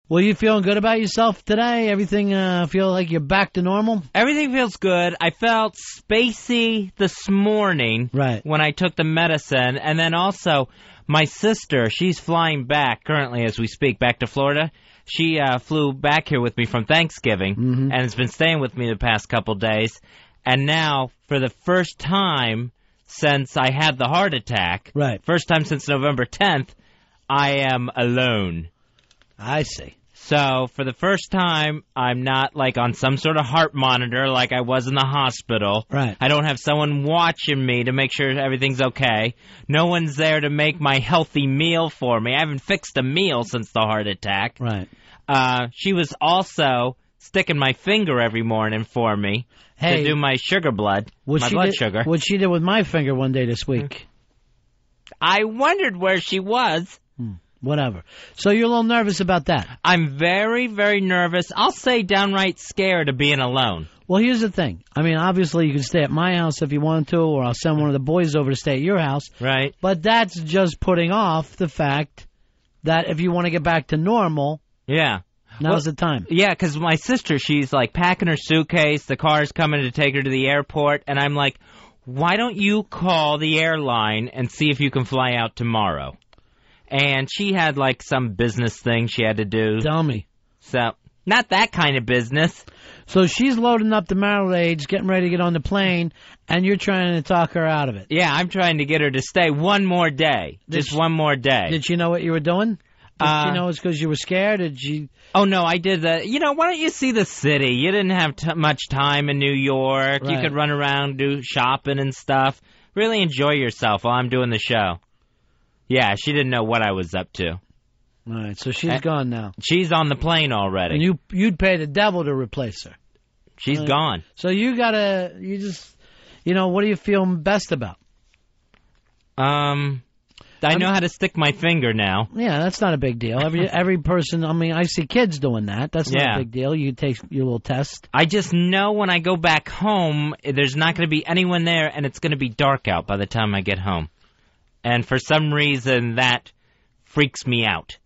Well, you feeling good about yourself today? Everything feel like you're back to normal? Everything feels good. I felt spacey this morning when I took the medicine. And then also, my sister, she's flying back currently as we speak, back to Florida. She flew back here with me from Thanksgiving and has been staying with me the past couple days. And now, for the first time since I had the heart attack, first time since November 10th, I am alone. I see. So, for the first time, I'm not, like, on some sort of heart monitor like I was in the hospital. I don't have someone watching me to make sure everything's okay. No one's there to make my healthy meal for me. I haven't fixed a meal since the heart attack. She was also sticking my finger every morning for me to do my sugar blood, my blood sugar. What she did with my finger one day this week. I wondered where she was. Whatever. So you're a little nervous about that? I'm very, very nervous. I'll say downright scared of being alone. Well, here's the thing. I mean, obviously you can stay at my house if you want to, or I'll send one of the boys over to stay at your house. But that's just putting off the fact that if you want to get back to normal, now's the time. Yeah, because my sister, she's like packing her suitcase, the car's coming to take her to the airport, and I'm like, why don't you call the airline and see if you can fly out tomorrow? And she had, like, some business thing she had to do. Dummy. So, not that kind of business. So she's loading up the marital age, getting ready to get on the plane, and you're trying to talk her out of it. Yeah, I'm trying to get her to stay one more day. Just one more day. Did she know what you were doing? Did she know it's because you were scared? Did she... Oh, no, I did that. You know, why don't you see the city? You didn't have much time in New York. You could run around, do shopping and stuff. Really enjoy yourself while I'm doing the show. Yeah, she didn't know what I was up to. All right, so she's gone now. She's on the plane already. And you'd pay the devil to replace her. She's gone. So you just, what do you feel best about? I know how to stick my finger now. Yeah, that's not a big deal. Every person, I mean, I see kids doing that. That's not a big deal. You take your little test. I just know when I go back home, there's not going to be anyone there, and it's going to be dark out by the time I get home. And for some reason, that freaks me out.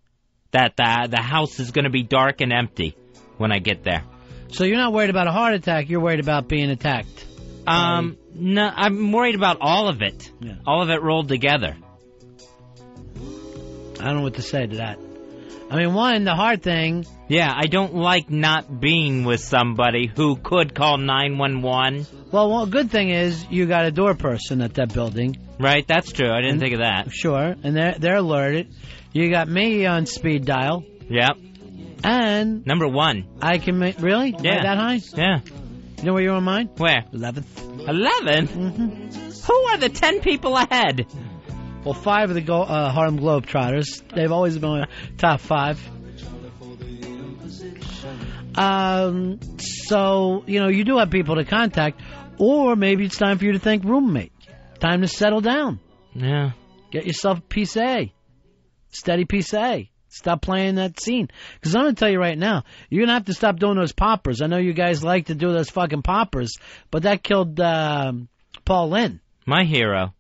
That the house is going to be dark and empty when I get there. So you're not worried about a heart attack. You're worried about being attacked. No, I'm worried about all of it. Yeah. All of it rolled together. I don't know what to say to that. I mean, one, the heart thing. Yeah, I don't like not being with somebody who could call 911. Well, good thing is you got a door person at that building. Right, that's true. I didn't think of that. Sure, and they're alerted. You got me on speed dial. Yep. And... Number 1. I can make... Really? Yeah. That high? Yeah. You know where you're on mine? Where? 11th. 11? Mm-hmm. Who are the 10 people ahead? Well, 5 of the Harlem Globetrotters. They've always been top 5. So, you do have people to contact. Or maybe it's time for you to think roommate. Time to settle down. Yeah. Get yourself a piece A. Steady piece A. Stop playing that scene. Because I'm going to tell you right now, you're going to have to stop doing those poppers. I know you guys like to do those fucking poppers, but that killed Paul Lynn. My hero.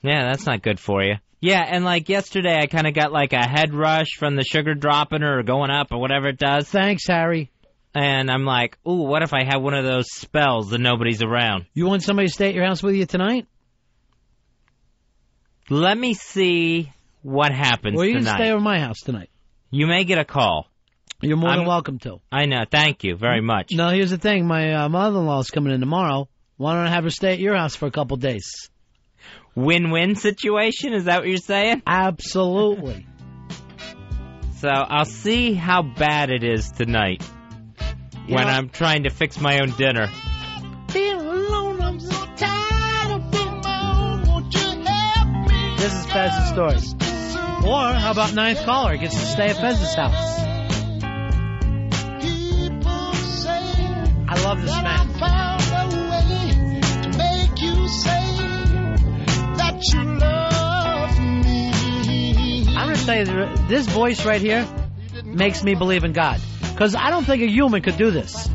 Yeah, that's not good for you. Yeah, and like yesterday, I kind of got like a head rush from the sugar dropping her or going up or whatever it does. Thanks, Harry. And I'm like, ooh, what if I have one of those spells and nobody's around? You want somebody to stay at your house with you tonight? Let me see what happens tonight. Or you can tonight. stay over my house tonight. You may get a call. You're more than welcome to. I know. Thank you very much. No, here's the thing. My mother-in-law's coming in tomorrow. Why don't I have her stay at your house for a couple days? Win-win situation? Is that what you're saying? Absolutely. So I'll see how bad it is tonight when I'm trying to fix my own dinner. Being alone, I'm so tired of being alone. Won't you help me? This is Fez's story. Or how about Ninth Caller gets to stay at Fez's house? I love this man. I'm going to tell you, this voice right here makes me believe in God. Because I don't think a human could do this.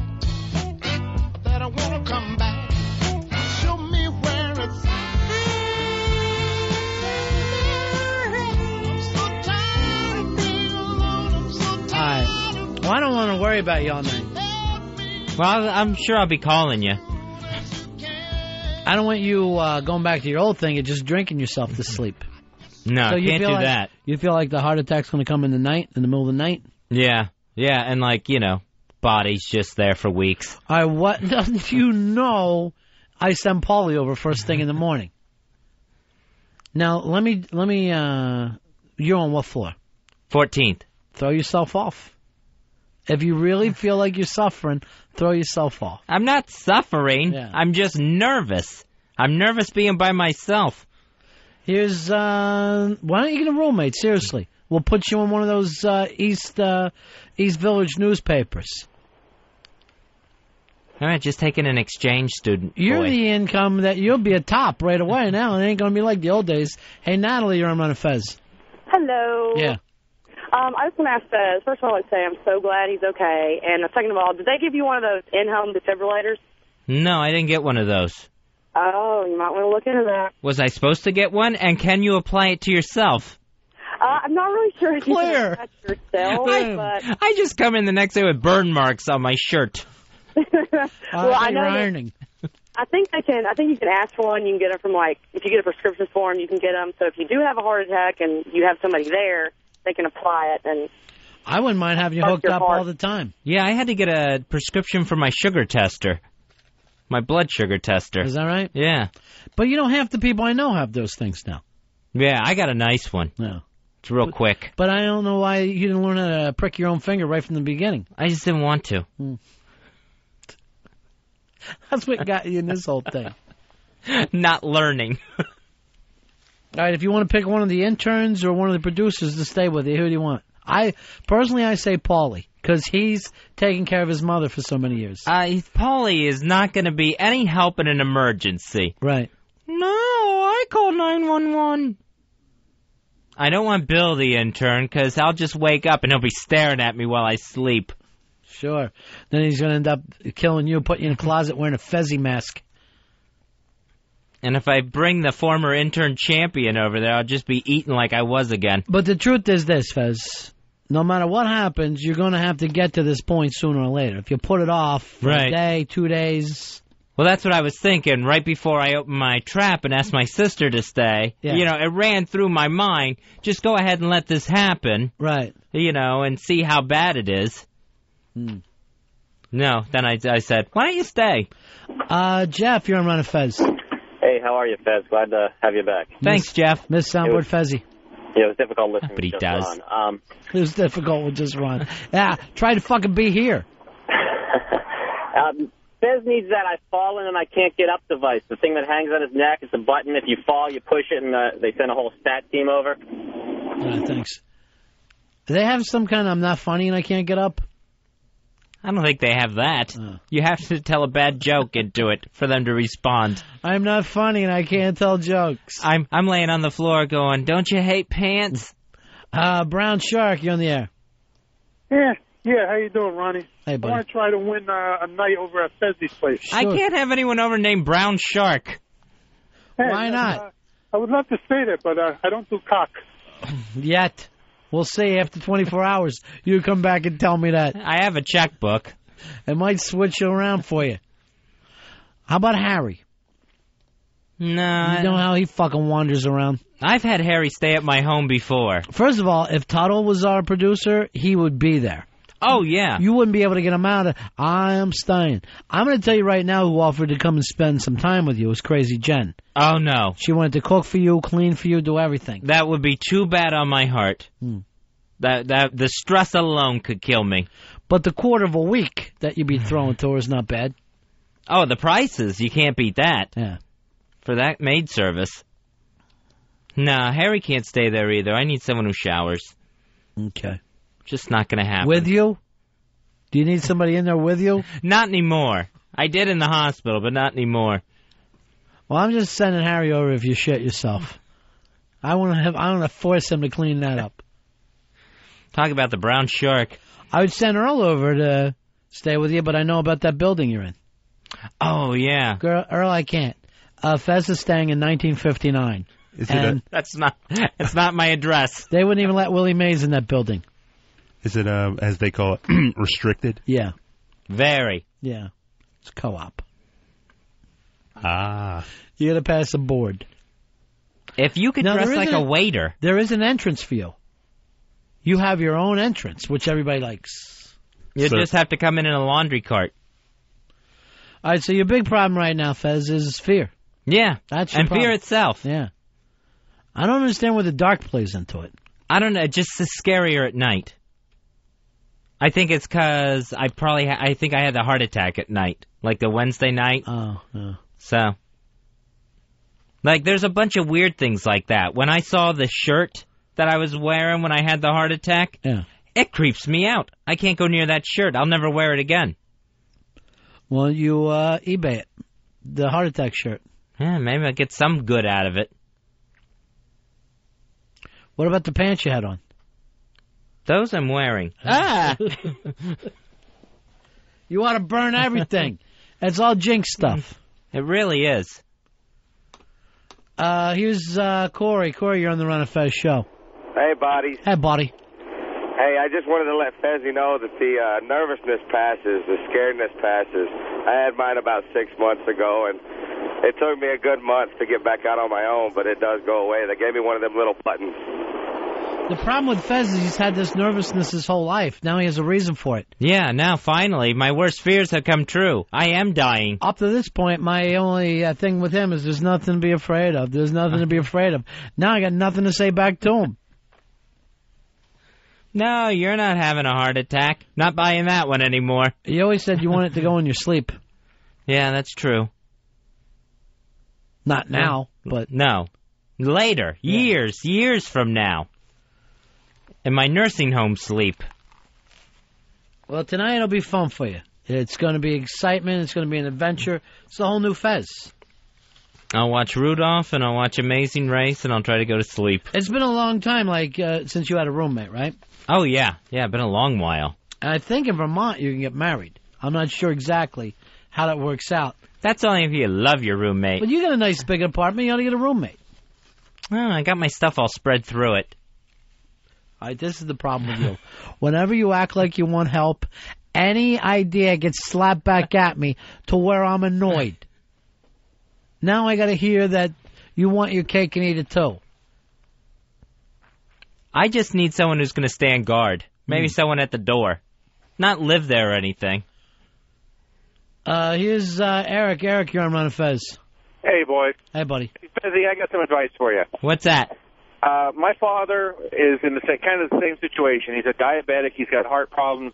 Alright, Well, I don't want to worry about you all night. Well, I'm sure I'll be calling you. I don't want you going back to your old thing and just drinking yourself to sleep. No, so can't do that. You feel like the heart attack's going to come in the middle of the night? Yeah, and body's just there for weeks. All right, what doesn't you know? I send Paulie over first thing in the morning. Now, let me. You're on what floor? 14th. Throw yourself off. If you really feel like you're suffering, throw yourself off. I'm not suffering. Yeah. I'm just nervous. I'm nervous being by myself. Here's, why don't you get a roommate? Seriously. We'll put you in one of those East Village newspapers. All right, just taking an exchange student. You're boy. the income that you'll be a top right away now. It ain't going to be like the old days. Hey, Natalie, you're on Ron Fez. Hello. Yeah. I just want to ask Fez. First of all, I'd say I'm so glad he's okay. And second of all, did they give you one of those in-home defibrillators? No, I didn't get one of those. Oh, you might want to look into that. Was I supposed to get one? And can you apply it to yourself? I'm not really sure if you Clear. can touch yourself, but... I just come in the next day with burn marks on my shirt. Well, I know ironing. I think you can ask for one. You can get them from, if you get a prescription for them, you can get them. So if you do have a heart attack and you have somebody there, they can apply it. And I wouldn't mind having you hooked up all the time. Yeah, I had to get a prescription for my sugar tester. My blood sugar tester. Is that right? Yeah. But half the people I know have those things now. Yeah, I got a nice one. No. It's real quick. But I don't know why you didn't learn how to prick your own finger right from the beginning. I just didn't want to. That's what got you in this whole thing. Not learning. All right, if you want to pick one of the interns or one of the producers to stay with you, who do you want? I say Paulie, because he's taking care of his mother for so many years. Paulie is not going to be any help in an emergency. Right. No, I call 911. I don't want Bill the intern, because I'll just wake up and he'll be staring at me while I sleep. Sure. Then he's going to end up killing you, putting you in a closet wearing a Fezzy mask. And if I bring the former intern champion over there, I'll just be eating like I was again. But the truth is this, Fez. No matter what happens, you're going to have to get to this point sooner or later. If you put it off for a day, 2 days... Well, that's what I was thinking right before I opened my trap and asked my sister to stay. Yeah. It ran through my mind. Just go ahead and let this happen. Right. And see how bad it is. No, then I said, why don't you stay? Jeff, you're on Ron Fez. Hey, how are you, Fez? Glad to have you back. Thanks, Jeff. Miss Soundboard Fezzy. Yeah, it was difficult listening but he to does. Ron. It was difficult with just Ron. Yeah, try to fucking be here. Fez needs that I've fallen and I can't get up device. The thing that hangs on his neck, it's a button. If you fall, you push it, and they send a whole stat team over. Thanks. Do they have some kind of I'm not funny and I can't get up? I don't think they have that. You have to tell a bad joke into it for them to respond. I'm not funny and I can't tell jokes. I'm laying on the floor going, don't you hate pants? Brown Shark, you're on the air. Yeah, how you doing, Ronnie? Hey, buddy. I want to try to win a night over at Fezzy's place. Sure. I can't have anyone over named Brown Shark. Why not? I would love to say that, but I don't do cock. Yet. We'll see after 24 hours. You come back and tell me that. I have a checkbook. It might switch around for you. How about Harry? No. You know how he fucking wanders around? I've had Harry stay at my home before. First of all, if Tuttle was our producer, he would be there. Oh, yeah. You wouldn't be able to get him out of, I'm staying. I'm going to tell you right now who offered to come and spend some time with you. It was Crazy Jen. Oh, no. She wanted to cook for you, clean for you, do everything. That would be too bad on my heart. That the stress alone could kill me. But the quarter of a week that you'd be throwing to her is not bad. Oh, the prices. You can't beat that. Yeah. For that maid service. Nah, Harry can't stay there either. I need someone who showers. Okay. Just not going to happen. With you? Do you need somebody in there with you? Not anymore. I did in the hospital, but not anymore. Well, I'm just sending Harry over if you shit yourself. I want to force him to clean that up. Talk about the Brown Shark. I would send Earl over to stay with you, but I know about that building you're in. Oh, yeah. Earl, I can't. Fez is staying in 1959. That's not my address. They wouldn't even let Willie Mays in that building. Is it, as they call it, restricted? Yeah. Very. Yeah. It's co-op. Ah. You got to pass a board. If you could dress like a waiter. There is an entrance for you. You have your own entrance, which everybody likes. You just have to come in a laundry cart. All right, so your big problem right now, Fez, is fear. Yeah, that's your and problem. fear itself. Yeah. I don't understand where the dark plays into it. I don't know, just scarier at night. I think it's because I think I had the heart attack at night, like the Wednesday night. Oh, yeah. So, like, there's a bunch of weird things like that. When I saw the shirt that I was wearing when I had the heart attack, it creeps me out. I can't go near that shirt. I'll never wear it again. Well, you eBay it. The heart attack shirt. Yeah, maybe I'll get some good out of it. What about the pants you had on? Those I'm wearing. You ought to burn everything. It's all jinx stuff. It really is. Here's Corey. Corey, you're on the Ron Fez show. Hey, buddy. Hey, buddy. Hey, I just wanted to let Fezzy know that the nervousness passes, the scaredness passes. I had mine about 6 months ago, and it took me a good month to get back out on my own, but it does go away. They gave me one of them little buttons. The problem with Fez is he's had this nervousness his whole life. Now he has a reason for it. Yeah, now finally, my worst fears have come true. I am dying. Up to this point, my only thing with him is there's nothing to be afraid of. There's nothing to be afraid of. Now I got nothing to say back to him. No, you're not having a heart attack. Not buying that one anymore. You always said you wanted to go in your sleep. Yeah, that's true. Not now, but... No. Later. Yeah. Years from now. In my nursing home sleep. Well, tonight it'll be fun for you. It's going to be excitement. It's going to be an adventure. It's a whole new Fez. I'll watch Rudolph, and I'll watch Amazing Race, and I'll try to go to sleep. It's been a long time, since you had a roommate, right? Oh, yeah. Yeah, been a long while. And I think in Vermont you can get married. I'm not sure exactly how that works out. That's only if you love your roommate. But you got a nice big apartment. You ought to get a roommate. Oh, I got my stuff all spread through it. All right, this is the problem with you. Whenever you act like you want help, any idea gets slapped back at me to where I'm annoyed. Now I got to hear that you want your cake and eat it too. I just need someone who's going to stand guard. Maybe someone at the door. Not live there or anything. Here's Eric. Eric, you're on Ron Fez. Hey, boy. Hey, buddy. Hey, Fezzy, I got some advice for you. What's that? My father is in the kind of the same situation. He's a diabetic. He's got heart problems.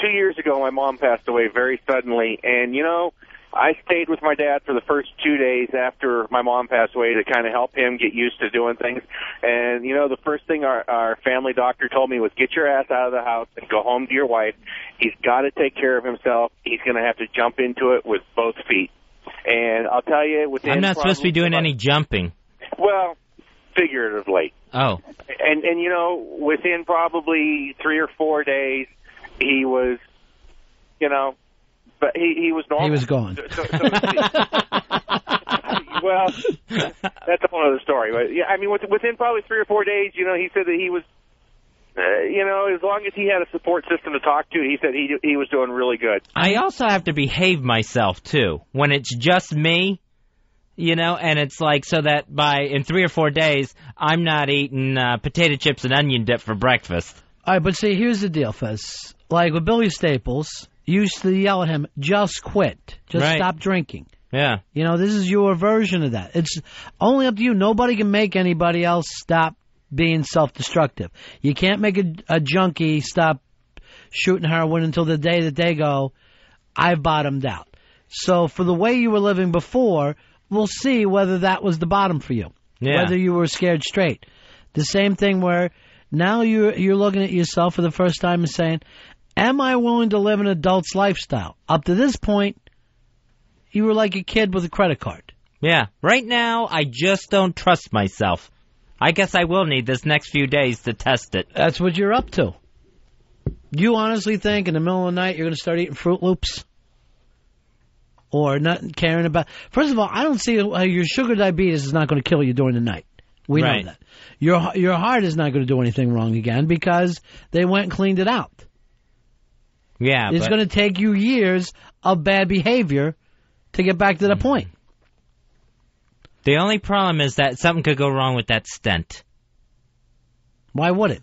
2 years ago, my mom passed away very suddenly. And, you know, I stayed with my dad for the first 2 days after my mom passed away to kind of help him get used to doing things. And, you know, the first thing our family doctor told me was get your ass out of the house and go home to your wife. He's got to take care of himself. He's going to have to jump into it with both feet. And I'll tell you, I'm not supposed to be doing any jumping. Well, figuratively. Oh. And you know, within probably 3 or 4 days, he was, you know, but he was normal. He was gone. So well, that's a whole other story. But yeah, I mean, within probably 3 or 4 days, you know, he said that he was, you know, as long as he had a support system to talk to, he said he was doing really good. I also have to behave myself, too. When it's just me, you know, and it's like so that in 3 or 4 days, I'm not eating potato chips and onion dip for breakfast. All right, but see, here's the deal, Fez. Like with Billy Staples, you used to yell at him, just quit. Just stop drinking. Yeah. You know, this is your version of that. It's only up to you. Nobody can make anybody else stop being self-destructive. You can't make a junkie stop shooting heroin until the day that they go, I've bottomed out. So for the way you were living before, we'll see whether that was the bottom for you. Yeah. Whether you were scared straight. The same thing where now you're looking at yourself for the first time and saying, am I willing to live an adult's lifestyle? Up to this point, you were like a kid with a credit card. Yeah. Right now, I just don't trust myself. I guess I will need this next few days to test it. That's what you're up to. You honestly think in the middle of the night you're going to start eating Fruit Loops? Or not caring about... First of all, I don't see how your sugar diabetes is not going to kill you during the night. We know that. Your heart is not going to do anything wrong again because they went and cleaned it out. Yeah, it's going to take you years of bad behavior to get back to the point. The only problem is that something could go wrong with that stent. Why would it?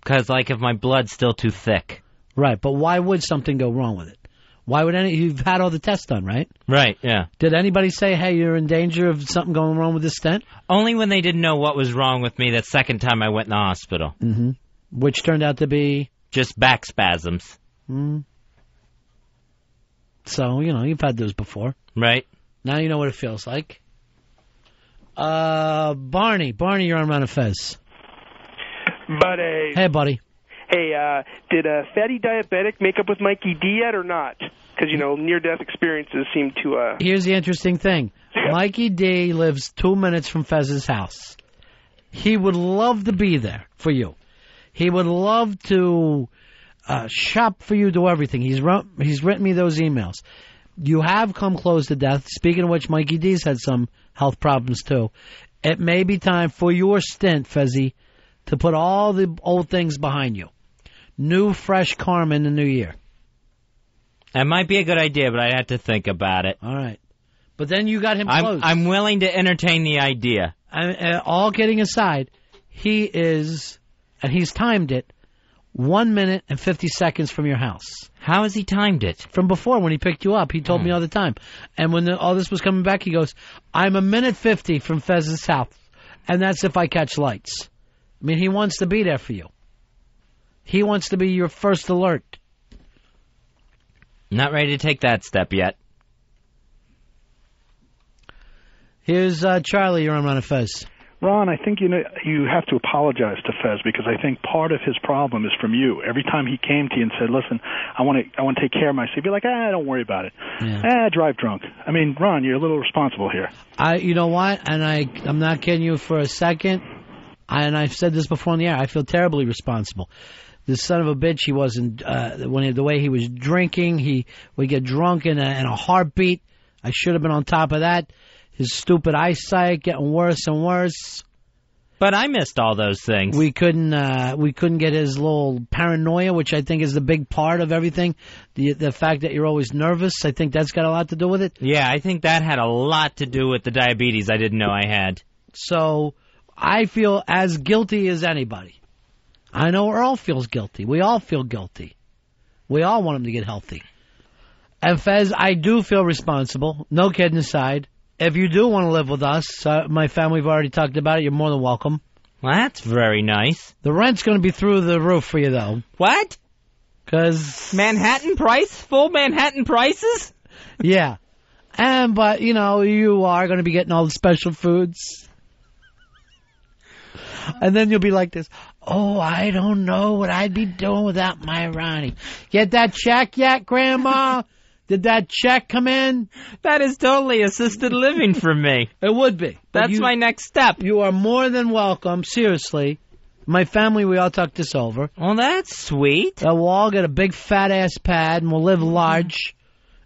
Because, like, if my blood's still too thick. Right, but why would something go wrong with it? Why would you've had all the tests done, right? Right, yeah. Did anybody say, hey, you're in danger of something going wrong with this stent? Only when they didn't know what was wrong with me that second time I went in the hospital. Mm-hmm. Which turned out to be? Just back spasms. Mm-hmm. So, you've had those before. Right. Now you know what it feels like. Barney, you're on Ron Fez. Buddy. Hey, buddy. Hey, did a fatty diabetic make up with Mikey D yet or not? Because, near-death experiences seem to... Here's the interesting thing. Mikey D lives 2 minutes from Fez's house. He would love to be there for you. He would love to shop for you, do everything. He's written me those emails. You have come close to death. Speaking of which, Mikey D's had some health problems, too. It may be time for your stint, Fezzy, to put all the old things behind you. New, fresh karma in the new year. That might be a good idea, but I'd have to think about it. All right. But then you got him close. I'm willing to entertain the idea. All kidding aside, he is, and he's timed it, 1 minute and 50 seconds from your house. How has he timed it? From before, when he picked you up. He told me all the time. And when all this was coming back, he goes, I'm 1:50 from Fez's house, and that's if I catch lights. I mean, he wants to be there for you. He wants to be your first alert. Not ready to take that step yet. Here's Charlie. You're on Ron Fez. Ron, I think you have to apologize to Fez because I think part of his problem is from you. Every time he came to you and said, "Listen, I want to take care of myself," you'd be like, don't worry about it. Yeah. Drive drunk. I mean, Ron, you're a little responsible here. You know what? And I'm not kidding you for a second. And I've said this before on the air. I feel terribly responsible. This son of a bitch, he wasn't, the way he was drinking, he would get drunk in a heartbeat. I should have been on top of that. His stupid eyesight getting worse and worse. But I missed all those things. We couldn't get his little paranoia, which I think is the big part of everything. The fact that you're always nervous, I think that's got a lot to do with it. Yeah, I think that had a lot to do with the diabetes I didn't know I had. So I feel as guilty as anybody. I know Earl feels guilty. We all feel guilty. We all want him to get healthy. And Fez, I do feel responsible. No kidding aside. If you do want to live with us, my family, we've already talked about it, you're more than welcome. Well, that's very nice. The rent's going to be through the roof for you, though. What? Because... Manhattan price? Full Manhattan prices? Yeah. But, you are going to be getting all the special foods. And then you'll be like this, I don't know what I'd be doing without my Ronnie. Get that check yet, Grandma? Did that check come in? That is totally assisted living for me. It would be. That's my next step. You are more than welcome, seriously. My family, we all talked this over. Well, that's sweet. We'll all get a big fat-ass pad, and we'll live large.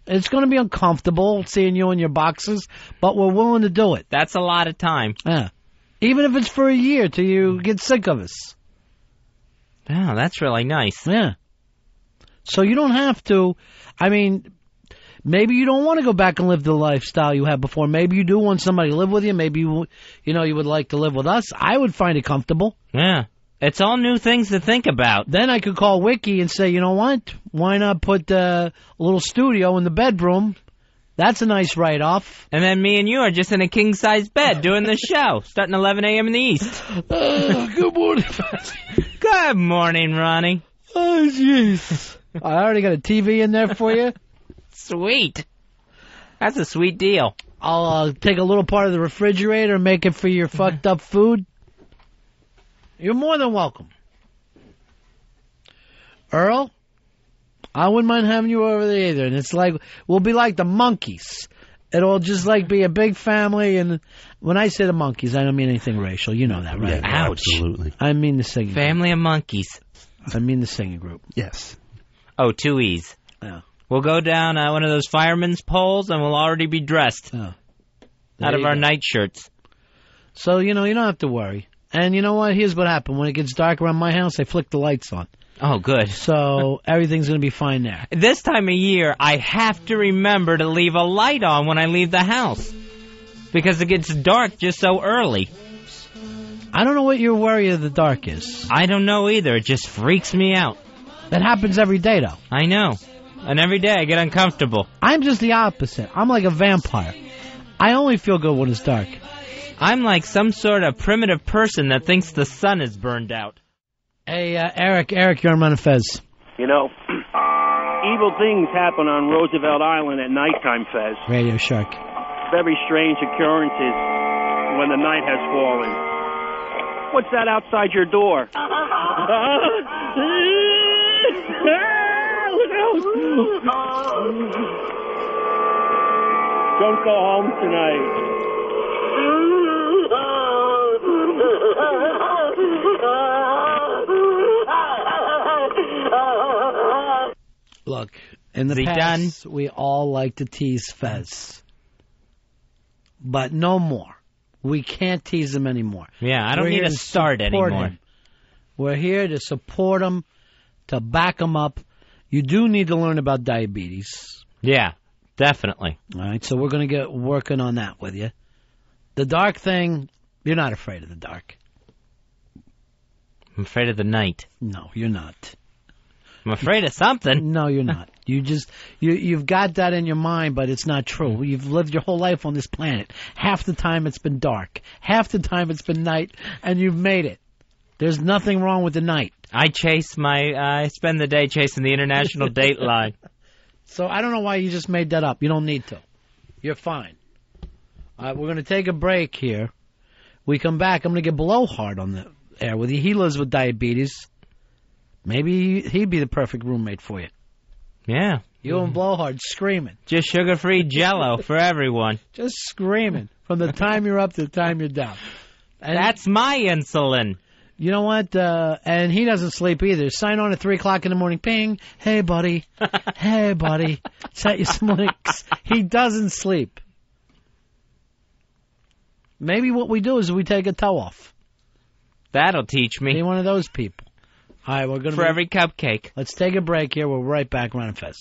It's going to be uncomfortable seeing you in your boxes, but we're willing to do it. That's a lot of time. Yeah. Even if it's for a year till you get sick of us. Oh, that's really nice. Yeah. So you don't have to. I mean, maybe you don't want to go back and live the lifestyle you had before. Maybe you do want somebody to live with you. Maybe you would like to live with us. I would find it comfortable. Yeah. It's all new things to think about. Then I could call Wiki and say, you know what? Why not put a little studio in the bedroom? That's a nice write-off. And then me and you are just in a king-size bed doing the show, starting 11 a.m. in the East. Good morning, Good morning, Ronnie. Oh, jeez. I already got a TV in there for you. Sweet. That's a sweet deal. I'll take a little part of the refrigerator and make it for your fucked up food. You're more than welcome. Earl? I wouldn't mind having you over there either. And it's like, we'll be like the monkeys. It'll just be a big family. And when I say the monkeys, I don't mean anything racial. You know that, right? Yeah, ouch. Absolutely. I mean the singing family group. of monkeys. I mean the singing group. Yes. Oh, 2 E's. Yeah. We'll go down one of those fireman's poles and we'll already be dressed. Oh. Out of our night shirts. So, you don't have to worry. And you know what? Here's what happened. When it gets dark around my house, I flick the lights on. Oh, good. So everything's going to be fine there. This time of year, I have to remember to leave a light on when I leave the house. Because it gets dark just so early. I don't know what your worry of the dark is. I don't know either. It just freaks me out. That happens every day, though. I know. And every day I get uncomfortable. I'm just the opposite. I'm like a vampire. I only feel good when it's dark. I'm like some sort of primitive person that thinks the sun is burned out. Hey, Eric, you're on Ron Fez. Evil things happen on Roosevelt Island at nighttime, Fez. Radio Shark. Very strange occurrences when the night has fallen. What's that outside your door? Don't go home tonight. Look, in the past, we all like to tease Fez. But no more. We can't tease him anymore. Yeah, I don't need to start anymore. Him. We're here to support him, to back him up. You do need to learn about diabetes. Yeah, definitely. All right, so we're going to get working on that with you. The dark thing, you're not afraid of the dark. I'm afraid of the night. No, you're not. I'm afraid of something. No, you're not. You've got that in your mind, but it's not true. You've lived your whole life on this planet. Half the time it's been dark. Half the time it's been night, and you've made it. There's nothing wrong with the night. I spend the day chasing the international date line. So I don't know why you just made that up. You don't need to. You're fine. We're going to take a break here. We come back. I'm going to get Blowhard on the air with you. He lives with diabetes. Maybe he'd be the perfect roommate for you. Yeah. You and Blowhard screaming. Just sugar-free Jell-O for everyone. Just screaming from the time you're up to the time you're down. And that's my insulin. You know what? And he doesn't sleep either. Sign on at 3 o'clock in the morning. Ping. Hey, buddy. Hey, buddy. Set your slinks. He doesn't sleep. Maybe what we do is we take a toe off. That'll teach me. Be one of those people. All right, we're going to every cupcake. Let's take a break here. We'll be right back. Ron Fez.